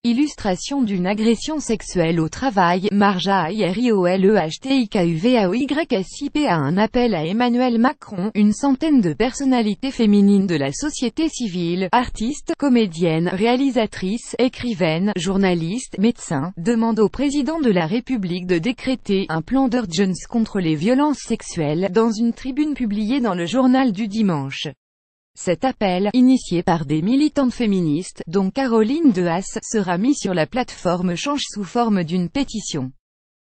Illustration d'une agression sexuelle au travail, Marja IRIOLEHTIKUVAOYSIP a un appel à Emmanuel Macron. Une centaine de personnalités féminines de la société civile, artistes, comédiennes, réalisatrices, écrivaines, journalistes, médecins, demandent au président de la République de décréter un plan d'urgence contre les violences sexuelles, dans une tribune publiée dans le journal du dimanche. Cet appel, initié par des militantes féministes, dont Caroline Dehaas, sera mis sur la plateforme Change sous forme d'une pétition.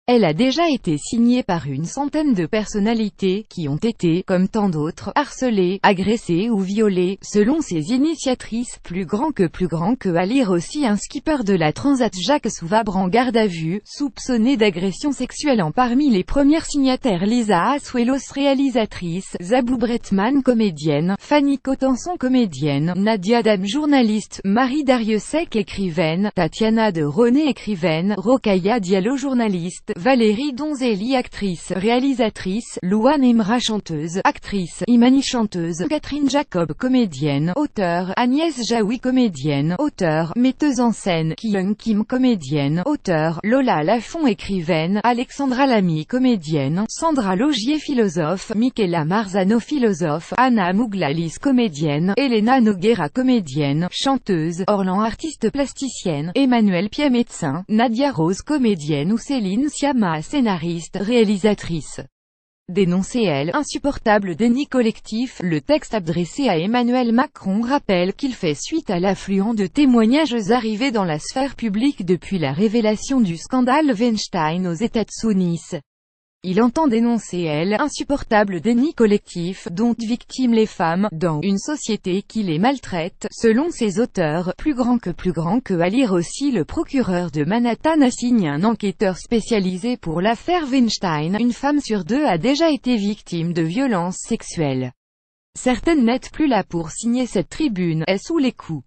Elle a déjà été signée par une centaine de personnalités, qui ont été, comme tant d'autres, harcelées, agressées ou violées, selon ses initiatrices. Plus grand que à lire aussi un skipper de la Transat Jacques Souvabre en garde à vue, soupçonné d'agression sexuelle. Parmi les premières signataires Lisa Asuelos, réalisatrice, Zabou Bretman, comédienne, Fanny Cotenson, comédienne, Nadia Dam, journaliste, Marie Dariussec, écrivaine, Tatiana de René, écrivaine, Rokhaya Diallo, journaliste, Valérie Donzelli, actrice, réalisatrice, Louane Emra, chanteuse, actrice, Imani, chanteuse, Catherine Jacob, comédienne, auteure, Agnès Jaoui, comédienne, auteure, metteuse en scène, Kyung Kim, comédienne, auteure, Lola Lafont, écrivaine, Alexandra Lamy, comédienne, Sandra Logier, philosophe, Michaela Marzano, philosophe, Anna Mouglalis, comédienne, Elena Noguera, comédienne, chanteuse, Orlan, artiste plasticienne, Emmanuel Pied, médecin, Nadia Rose, comédienne ou Céline Siama, scénariste, réalisatrice. Dénoncer elle, insupportable déni collectif. Le texte adressé à Emmanuel Macron rappelle qu'il fait suite à l'affluent de témoignages arrivés dans la sphère publique depuis la révélation du scandale Weinstein aux États-Unis. Il entend dénoncer elle, insupportable déni collectif, dont victimes les femmes, dans une société qui les maltraite, selon ses auteurs. Plus grand que à lire aussi le procureur de Manhattan assigne un enquêteur spécialisé pour l'affaire Weinstein. Une femme sur deux a déjà été victime de violences sexuelles. Certaines n'êtes plus là pour signer cette tribune, est sous les coups.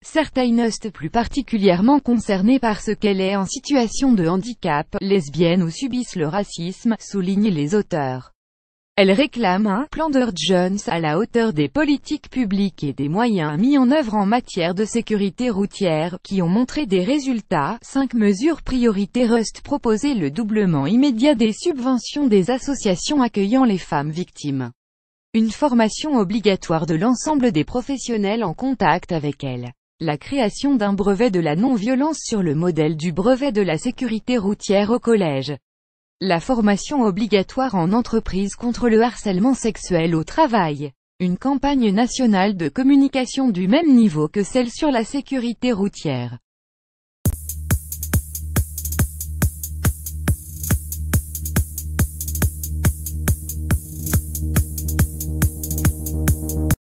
Certaines plus particulièrement concernées parce qu'elle est en situation de handicap, lesbienne ou subissent le racisme, soulignent les auteurs. Elle réclame un plan d'urgence à la hauteur des politiques publiques et des moyens mis en œuvre en matière de sécurité routière, qui ont montré des résultats. 5 mesures prioritaires proposées: le doublement immédiat des subventions des associations accueillant les femmes victimes. Une formation obligatoire de l'ensemble des professionnels en contact avec elles. La création d'un brevet de la non-violence sur le modèle du brevet de la sécurité routière au collège. La formation obligatoire en entreprise contre le harcèlement sexuel au travail. Une campagne nationale de communication du même niveau que celle sur la sécurité routière.